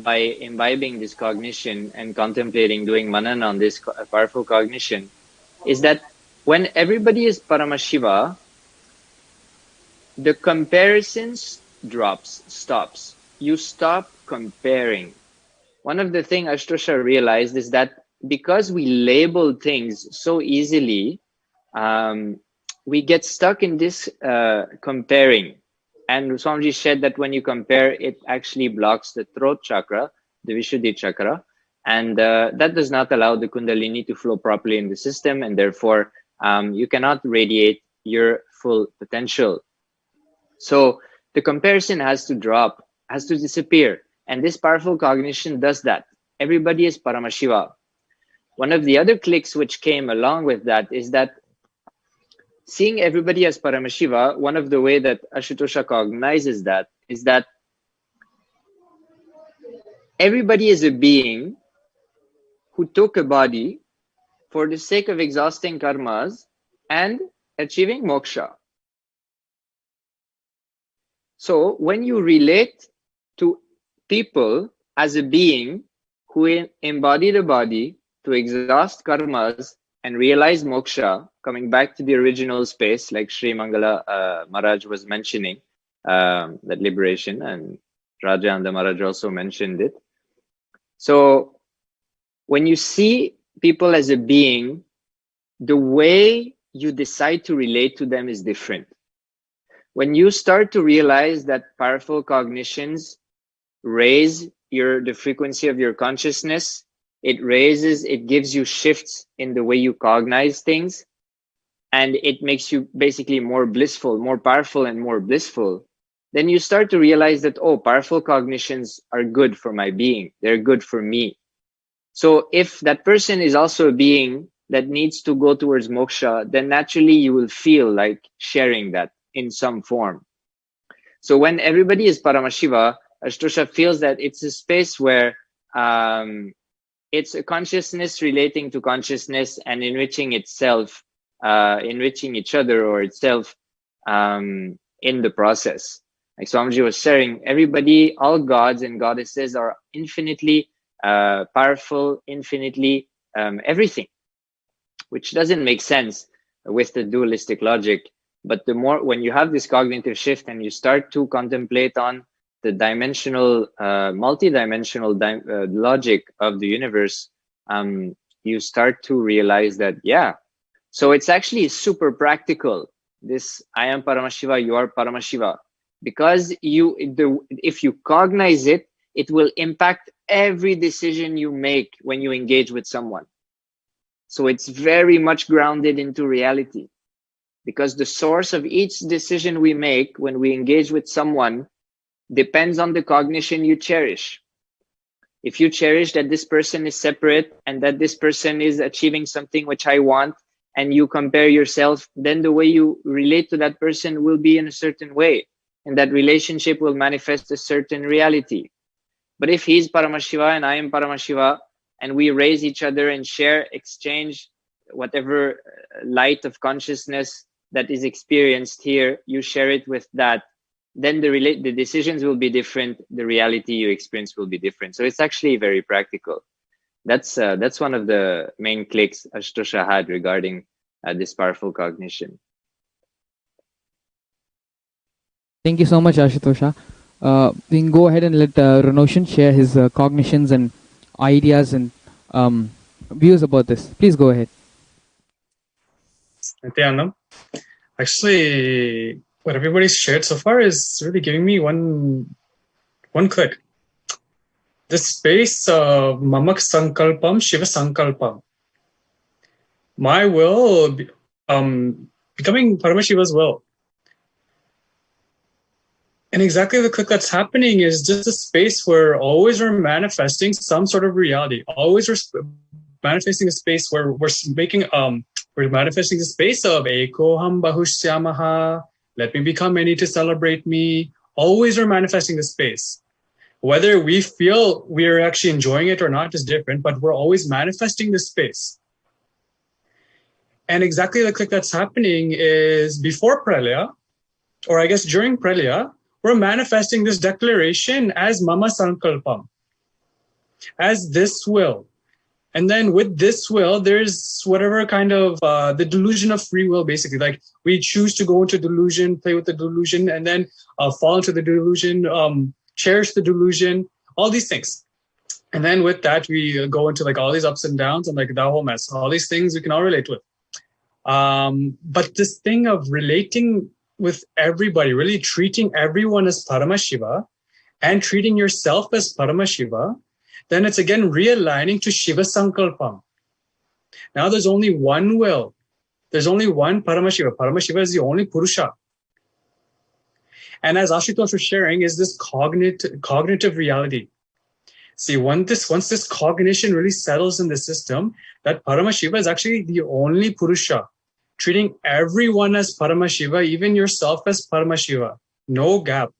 by imbibing this cognition and contemplating, doing manan on this powerful cognition, is that when everybody is Paramashiva, the comparisons stops. You stop comparing. One of the things Ashitosha realized is that because we label things so easily, we get stuck in this comparing. And Swamiji said that when you compare, it actually blocks the throat chakra, the Vishuddhi chakra, and that does not allow the Kundalini to flow properly in the system, and therefore you cannot radiate your full potential. So the comparison has to drop, has to disappear, and this powerful cognition does that. Everybody is Paramashiva. One of the other clicks which came along with that is that seeing everybody as Paramashiva, one of the way that Ashitosha cognizes that is that everybody is a being who took a body for the sake of exhausting karmas and achieving moksha. So when you relate to people as a being who embody the body to exhaust karmas and realize moksha, coming back to the original space, like Sri Mangala Maharaj was mentioning, that liberation, and Rajananda Maharaj also mentioned it. So when you see people as a being, the way you decide to relate to them is different. When you start to realize that powerful cognitions raise the frequency of your consciousness, it gives you shifts in the way you cognize things, and it makes you basically more blissful, more powerful and more blissful, then you start to realize that, oh, powerful cognitions are good for my being. They're good for me. So if that person is also a being that needs to go towards moksha, then naturally you will feel like sharing that in some form. So when everybody is Paramashiva, Ashtosha feels that it's a space where it's a consciousness relating to consciousness and enriching itself, enriching each other or itself in the process. Like Swamiji was sharing, everybody, all gods and goddesses are infinitely powerful, infinitely everything, which doesn't make sense with the dualistic logic. But the more, when you have this cognitive shift and you start to contemplate on the dimensional, multi-dimensional logic of the universe, you start to realize that, yeah, so it's actually super practical. This, I am Paramashiva, you are Paramashiva. Because if you cognize it, it will impact every decision you make when you engage with someone. So it's very much grounded into reality. Because the source of each decision we make when we engage with someone depends on the cognition you cherish. If you cherish that this person is separate and that this person is achieving something which I want, and you compare yourself, then the way you relate to that person will be in a certain way. And that relationship will manifest a certain reality. But if he's Paramashiva and I am Paramashiva, and we raise each other and share, exchange whatever light of consciousness that is experienced here, you share it with that, then the decisions will be different, the reality you experience will be different. So it's actually very practical. That's one of the main clicks Ashtosha had regarding this powerful cognition. Thank you so much, Ashitosha. We can go ahead and let Ranoshan share his cognitions and ideas and views about this. Please go ahead. Nithyananda. Actually, what everybody's shared so far is really giving me one click. This space of Mamak Sankalpam, Shiva Sankalpam. My will, becoming Paramashiva's will. And exactly the click that's happening is just a space where always we're manifesting some sort of reality. Always we're manifesting a space where we're manifesting the space of Ekoham Bahushyamaha, let me become many to celebrate me. Always we're manifesting the space. Whether we feel we're actually enjoying it or not is different, but we're always manifesting this space. And exactly the click that's happening is before Pralaya, or I guess during Pralaya, we're manifesting this declaration as Mama Sankalpam, as this will. And then with this will, there's whatever kind of the delusion of free will, basically. Like we choose to go into delusion, play with the delusion, and then fall into the delusion, cherish the delusion, all these things. And then with that, we go into like all these ups and downs and like that whole mess. All these things we can all relate with. But this thing of relating with everybody, really treating everyone as Paramashiva and treating yourself as Paramashiva, then it's again realigning to Shiva Sankalpam. Now there's only one will. There's only one Paramashiva. Paramashiva is the only Purusha. And as Ashutosh was sharing, is this cognitive reality. See, once this cognition really settles in the system, that Paramashiva is actually the only Purusha, treating everyone as Paramashiva, even yourself as Paramashiva. No gap.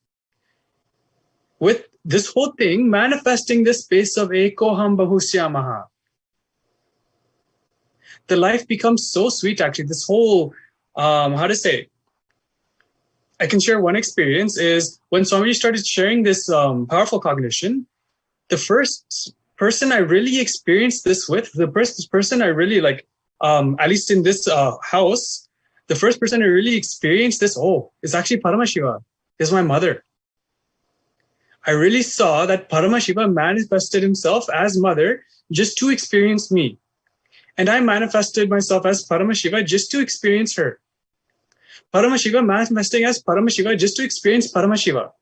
With this whole thing manifesting this space of Ekoham Bahusyamaha, the life becomes so sweet, actually. This whole, I can share one experience is when Swamiji started sharing this powerful cognition, the first person I really experienced this with, the first person I really at least in this house, the first person I really experienced this, is actually Paramashiva, is my mother. I really saw that Paramashiva manifested himself as mother just to experience me. And I manifested myself as Paramashiva just to experience her. Paramashiva manifesting as Paramashiva just to experience Paramashiva.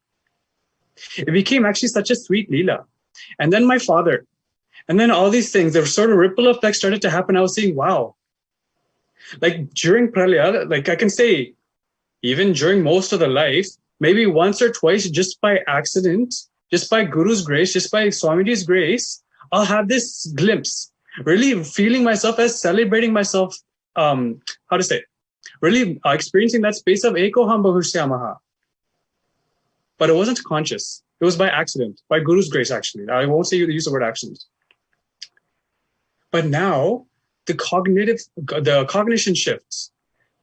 It became actually such a sweet Leela. And then my father. And then all these things, the sort of ripple effect started to happen. I was saying, wow. Like during Pralaya, I can say, even during most of the life, maybe once or twice, just by accident, just by Guru's grace, just by Swamiji's grace, I'll have this glimpse. Really feeling myself as celebrating myself, really experiencing that space of Ekoham Bahusyamaha. But it wasn't conscious. It was by accident, by Guru's grace, actually. I won't say use the word accident. But now, the cognition shifts.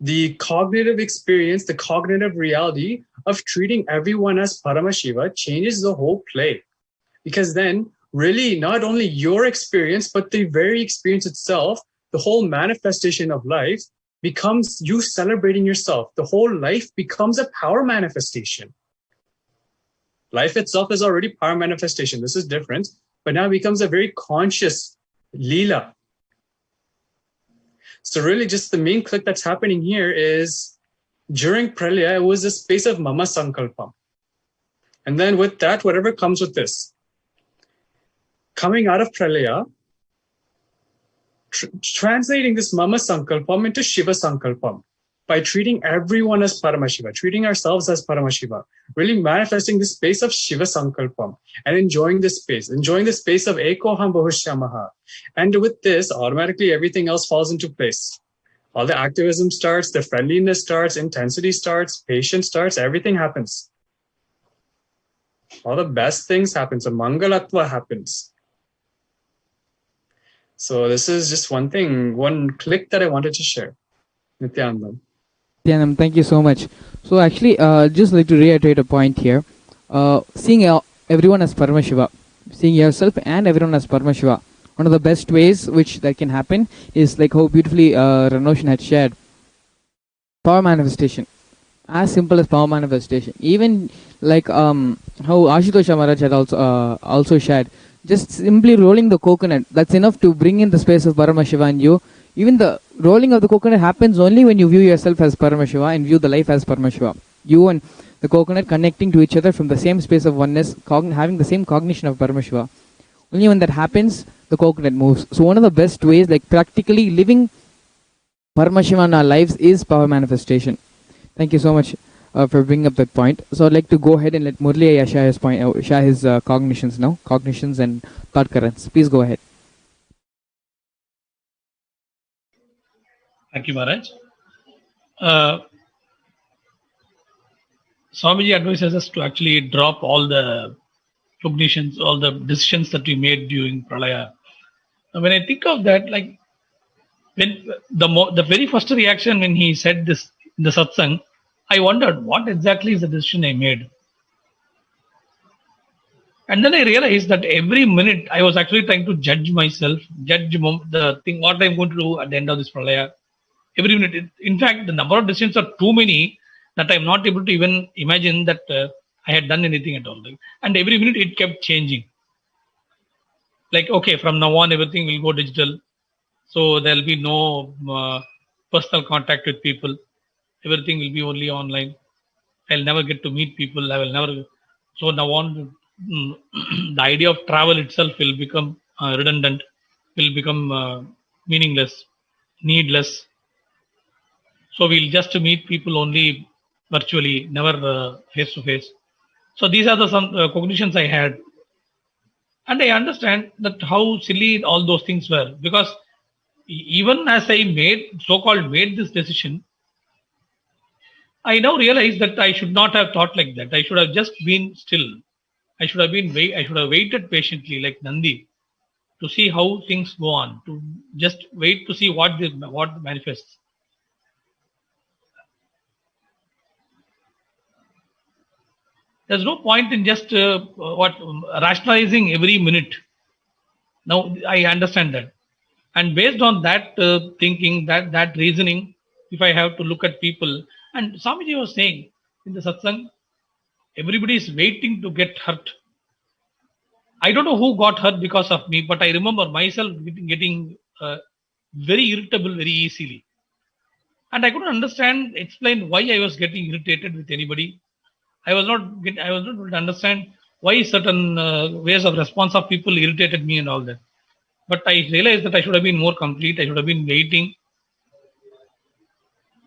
The cognitive experience, the cognitive reality of treating everyone as Paramashiva changes the whole play. Because then, really, not only your experience, but the very experience itself, the whole manifestation of life, becomes you celebrating yourself. The whole life becomes a power manifestation. Life itself is already power manifestation. This is different, but now it becomes a very conscious Leela. So really just the main click that's happening here is during Pralaya, it was a space of Mama Sankalpam. And then with that, whatever comes with this. Coming out of Pralaya, translating this Mama Sankalpam into Shiva Sankalpam by treating everyone as Paramashiva, treating ourselves as Paramashiva, really manifesting this space of Shiva Sankalpam and enjoying this space of Ekoham Bahusyamaha. And with this, automatically everything else falls into place. All the activism starts, the friendliness starts, intensity starts, patience starts, everything happens. All the best things happen, so Mangalatva happens. So this is just one thing, one click that I wanted to share. Nithyananda. Nithyananda, thank you so much. So actually, just like to reiterate a point here. Seeing everyone as Paramashiva, seeing yourself and everyone as Paramashiva, one of the best ways which that can happen is like how beautifully Ranoshan had shared. Power manifestation. As simple as power manifestation. Even like how Ashitoshananda Maharaj had also shared. Just simply rolling the coconut, that's enough to bring in the space of Paramashiva in you. Even the rolling of the coconut happens only when you view yourself as Paramashiva and view the life as Paramashiva. You and the coconut connecting to each other from the same space of oneness, having the same cognition of Paramashiva. Only when that happens, the coconut moves. So one of the best ways, like practically living Paramashiva in our lives is power manifestation. Thank you so much for bringing up that point. So I'd like to go ahead and let Murli share his cognitions now, cognitions and thought currents. Please go ahead. Thank you, Maharaj. Swamiji advises us to actually drop all the cognitions, all the decisions that we made during Pralaya. Now, when I think of that, like when the very first reaction when he said this in the satsang, I wondered what exactly is the decision I made. And then I realized that every minute I was actually trying to judge myself, judge the thing, what I'm going to do at the end of this Pralaya. Every minute. In fact, the number of decisions are too many that I'm not able to even imagine that I had done anything at all. And every minute it kept changing. Like, okay, from now on, everything will go digital. So there'll be no personal contact with people. Everything will be only online. I'll never get to meet people. I will never. So now on, the idea of travel itself will become redundant, will become meaningless, needless. So we'll just meet people only virtually, never face to face. So these are the some cognitions I had, and I understand that how silly all those things were, because even as I so-called made this decision, I now realize that I should not have thought like that. I should have just been still. I should have waited patiently, like Nandi, to see how things go on. To just wait to see what manifests. There's no point in just rationalizing every minute. Now I understand that, and based on that thinking, that reasoning, if I have to look at people, and Swamiji was saying in the satsang, everybody is waiting to get hurt. I don't know who got hurt because of me, but I remember myself getting very irritable very easily, and I couldn't explain why I was getting irritated with anybody. I was not able to understand why certain ways of response of people irritated me and all that. But I realized that I should have been more complete. I should have been waiting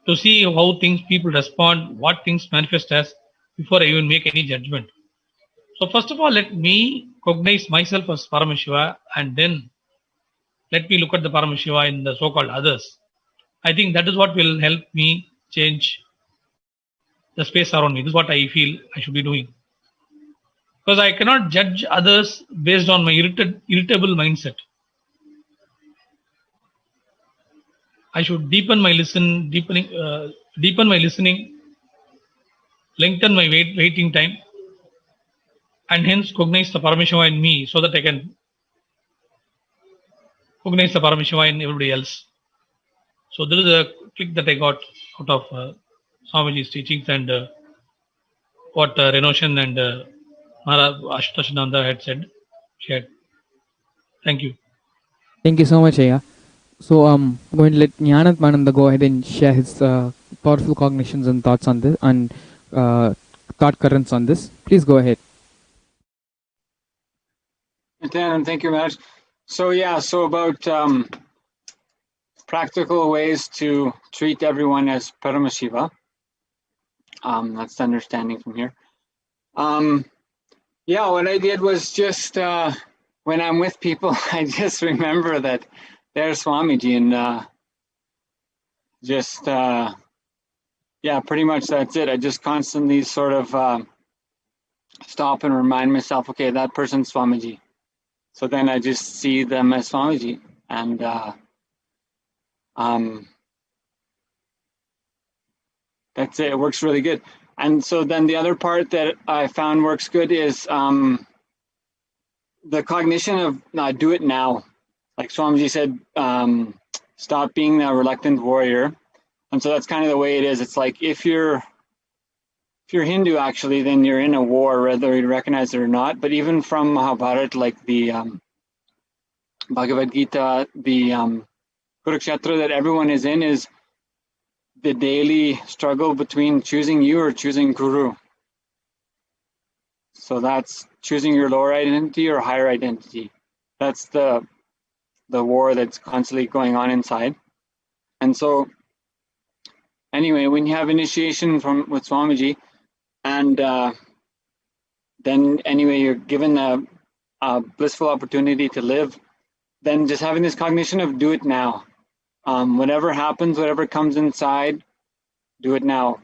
to see how people respond, what things manifest as, before I even make any judgment. So first of all, let me cognize myself as Paramashiva, and then let me look at the Paramashiva in the so-called others. I think that is what will help me change the space around me. This is what I feel I should be doing. Because I cannot judge others based on my irritable mindset. I should deepen my listening, lengthen my waiting time, and hence cognize the Paramashiva in me, so that I can cognize the Paramashiva in everybody else. So there is a click that I got out of Swamiji's teachings and what Renoshan and Ashitoshananda had shared. Thank you. Thank you so much, Aya. So I'm going to let Jnanatmananda go ahead and share his powerful cognitions and thoughts on this, and thought currents on this. Please go ahead. Nithyananda, thank you, Maharaj. So about practical ways to treat everyone as Paramashiva. That's the understanding from here. What I did was just when I'm with people, I just remember that there's Swamiji, and pretty much that's it. I just constantly sort of stop and remind myself, okay, that person's Swamiji. So then I just see them as Swamiji, and that's it. It works really good. And so then the other part that I found works good is the cognition of do it now. Like Swamiji said, stop being the reluctant warrior. And so that's kind of the way it is. It's like if you're Hindu, actually, then you're in a war, whether you recognize it or not. But even from Mahabharata, like the Bhagavad Gita, the Kurukshetra that everyone is in is the daily struggle between choosing you or choosing Guru. So that's choosing your lower identity or higher identity. That's the war that's constantly going on inside. And so anyway, when you have initiation with Swamiji, and then anyway you're given a blissful opportunity to live, then just having this cognition of do it now. Whatever happens, whatever comes inside, do it now.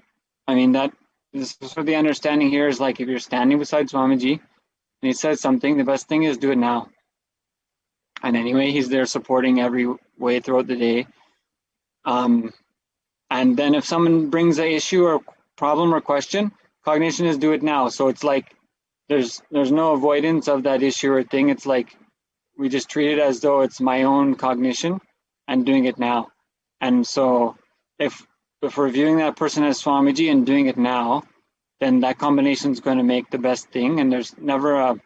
I mean, this is the understanding here is like if you're standing beside Swamiji and he says something, the best thing is do it now. And anyway, he's there supporting every way throughout the day. And then if someone brings an issue or problem or question, cognition is do it now. So it's like there's no avoidance of that issue or thing. It's like we just treat it as though it's my own cognition and doing it now. And so if we're viewing that person as Swamiji and doing it now, then that combination is going to make the best thing. And there's never a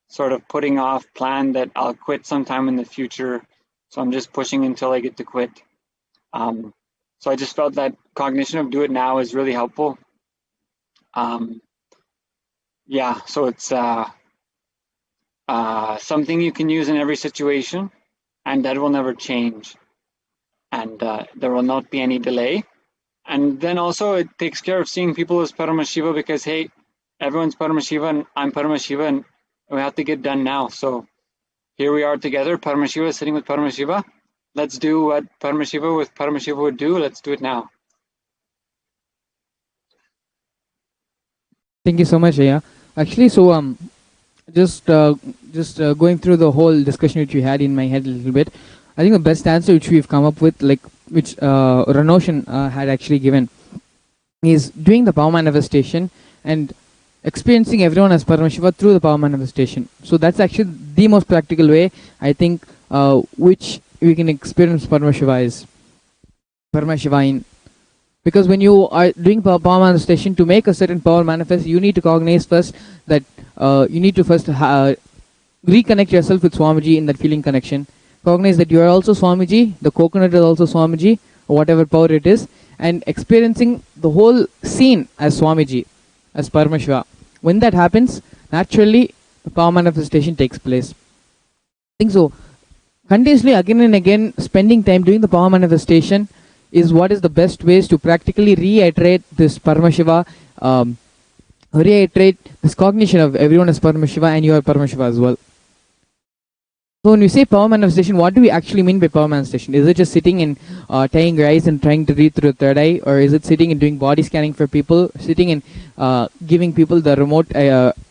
sort of putting off plan that I'll quit sometime in the future. So I'm just pushing until I get to quit. So I just felt that cognition of do it now is really helpful. Yeah, so it's something you can use in every situation, and that will never change, and there will not be any delay. And then also it takes care of seeing people as Paramashiva, because hey, everyone's Paramashiva and I'm Paramashiva, and we have to get done now. So here we are together, Paramashiva sitting with Paramashiva. Let's do what Paramashiva with Paramashiva would do. Let's do it now. Thank you so much, Aya. Actually, so just going through the whole discussion which we had in my head a little bit, I think the best answer which we've come up with, like which Ranoshan had actually given, is doing the power manifestation and experiencing everyone as Paramashiva through the power manifestation. So that's actually the most practical way, I think, which we can experience Paramashiva is Paramashiva in. Because when you are doing power manifestation, to make a certain power manifest, you need to cognize first that you need to first reconnect yourself with Swamiji in that feeling connection. Cognize that you are also Swamiji, the coconut is also Swamiji, or whatever power it is, and experiencing the whole scene as Swamiji, as Paramashiva. When that happens, naturally, the power manifestation takes place. I think so. Continuously, again and again, spending time doing the power manifestation is what is the best ways to practically reiterate this Paramashiva, reiterate this cognition of everyone as Paramashiva and you are Paramashiva as well. So when we say power manifestation, what do we actually mean by power manifestation? Is it just sitting and tying rice and trying to read through the third eye, or is it sitting and doing body scanning for people, sitting and giving people the remote,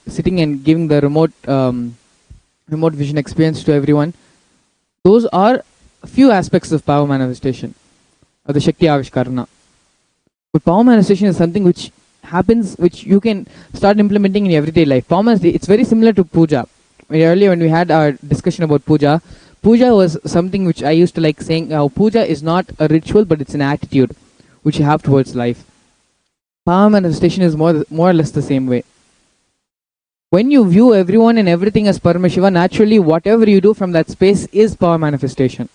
sitting and giving the remote vision experience to everyone? Those are a few aspects of power manifestation, or the Shakti Avishkarana. But power manifestation is something which happens, which you can start implementing in your everyday life. Power manifestation, it's very similar to puja. Earlier when we had our discussion about puja, puja was something which I used to like saying, puja is not a ritual, but it's an attitude which you have towards life. Power manifestation is more or less the same way. When you view everyone and everything as Paramashiva, naturally whatever you do from that space is power manifestation.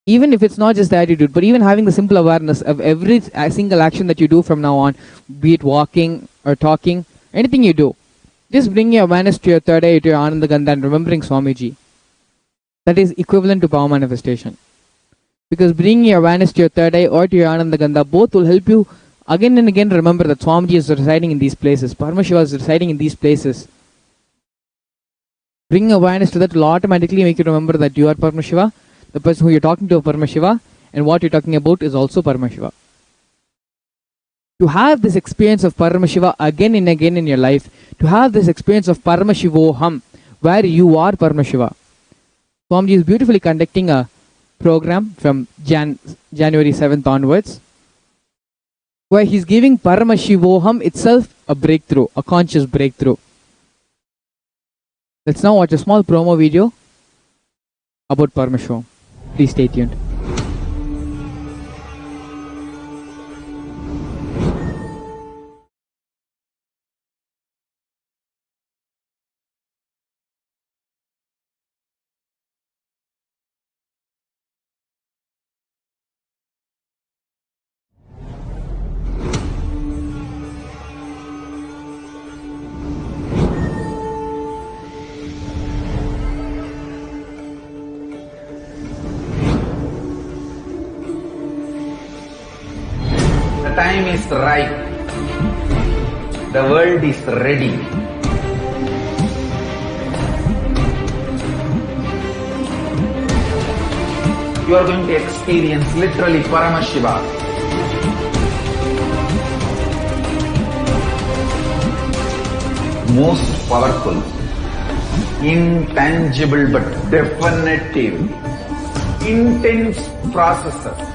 Even if it's not just the attitude, but even having the simple awareness of every single action that you do from now on, be it walking or talking, anything you do, just bring your awareness to your third eye, to your Ananda Gandha, and remembering Swamiji. That is equivalent to power manifestation. Because bringing your awareness to your third eye or to your Ananda Gandha, both will help you again and again remember that Swamiji is residing in these places, Paramashiva is residing in these places. Bringing awareness to that will automatically make you remember that you are Paramashiva, the person who you're talking to is Paramashiva, and what you're talking about is also Paramashiva. To have this experience of Paramashiva again and again in your life, to have this experience of Paramashivoham, where you are Paramashiva. Swamiji is beautifully conducting a program from January 7th onwards, where he's giving Paramashivoham itself a breakthrough, a conscious breakthrough. Let's now watch a small promo video about Paramashivam. Please stay tuned. The time is right. The world is ready. You are going to experience literally Paramashiva. Most powerful, intangible but definitive, intense processes.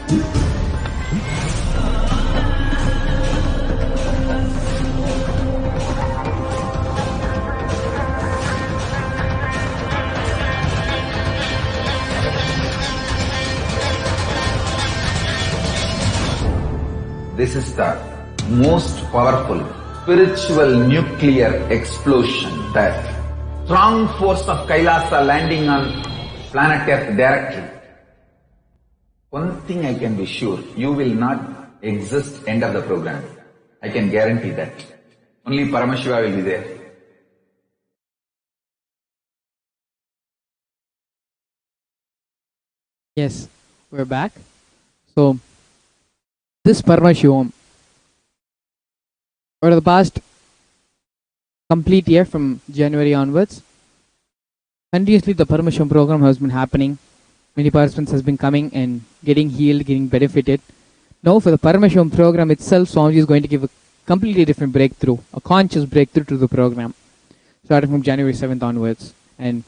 This is the most powerful spiritual nuclear explosion, that strong force of Kailasa landing on planet Earth directly. one thing I can be sure, you will not exist end of the program. I can guarantee that. Only Paramashiva will be there. Yes, we're back. So, this Paramashivam, over the past complete year from January onwards, continuously the Paramashivam program has been happening. Many participants has been coming and getting healed, getting benefited. Now for the Paramashivam program itself, Swamiji is going to give a completely different breakthrough, a conscious breakthrough to the program, starting from January 7th onwards. And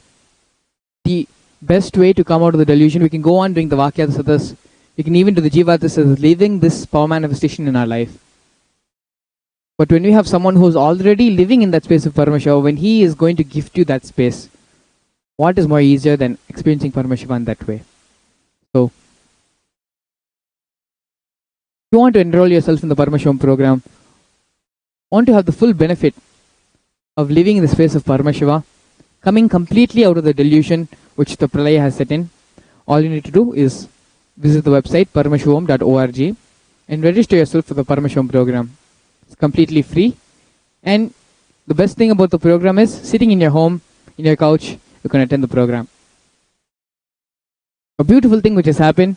the best way to come out of the delusion, we can go on doing the Vakyartha Sadhas, we can even do the Vakyartha Sadhas, living this power manifestation in our life. But when we have someone who is already living in that space of Paramashiva, when he is going to gift you that space, what is more easier than experiencing Paramashiva in that way? So, if you want to enroll yourself in the Paramashivam program, want to have the full benefit of living in the space of Paramashiva, coming completely out of the delusion which the Pralaya has set in, all you need to do is visit the website paramashivoham.org and register yourself for the Paramashivam program. It's completely free, and the best thing about the program is sitting in your home, in your couch, you can attend the program. A beautiful thing which has happened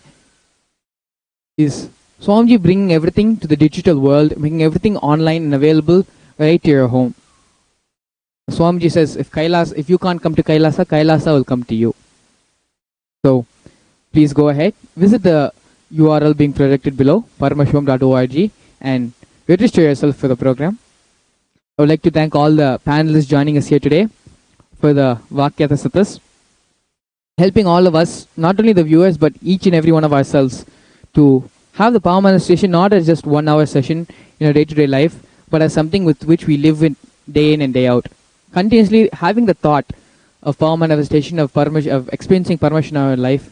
is Swamiji bringing everything to the digital world, making everything online and available right to your home. Swamiji says, if you can't come to Kailasa, Kailasa will come to you. So, please go ahead, visit the URL being projected below, paramashivam.org, and register yourself for the program. I would like to thank all the panelists joining us here today for the Vakyartha Sadhas, helping all of us, not only the viewers, but each and every one of ourselves, to have the power manifestation not as just 1 hour session in our day-to-day life, but as something with which we live in and day out. Continuously having the thought of power manifestation, of experiencing Paramashiva in our life.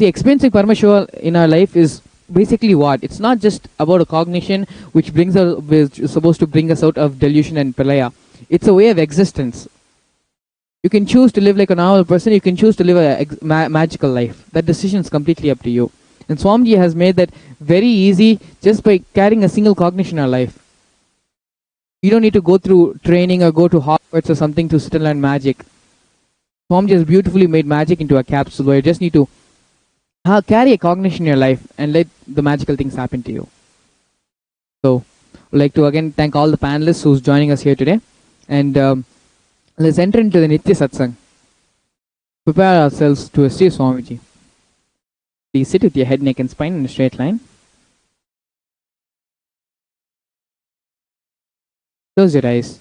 The experiencing Paramashiva in our life is basically what? It's not just about a cognition which is supposed to bring us out of delusion and pralaya. It's a way of existence. You can choose to live like a normal person, you can choose to live a magical life. That decision is completely up to you. And Swamiji has made that very easy just by carrying a single cognition in our life. You don't need to go through training or go to Hogwarts or something to sit and learn magic. Swamiji has beautifully made magic into a capsule where you just need to carry a cognition in your life and let the magical things happen to you. So, I'd like to again thank all the panelists who's joining us here today. And let's enter into the Nitya Satsang. Prepare ourselves to receive Swamiji. Please sit with your head, neck and spine in a straight line. Close your eyes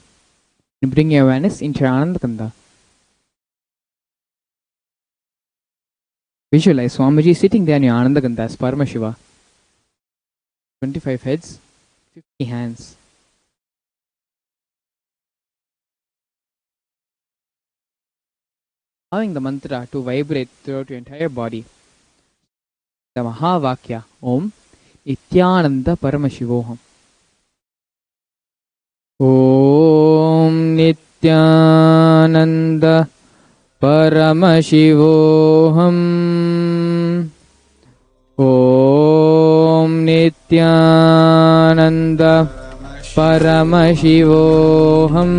and bring your awareness into your Ananda Kanda. Visualize Swamiji sitting there in your Ananda Kanda as Paramashiva. 25 heads, 50 hands. Allowing the mantra to vibrate throughout your entire body. The Mahavakya Om Nithyananda Paramashivoham. Om Nithyananda Paramashivoham. Om Nithyananda Paramashivoham.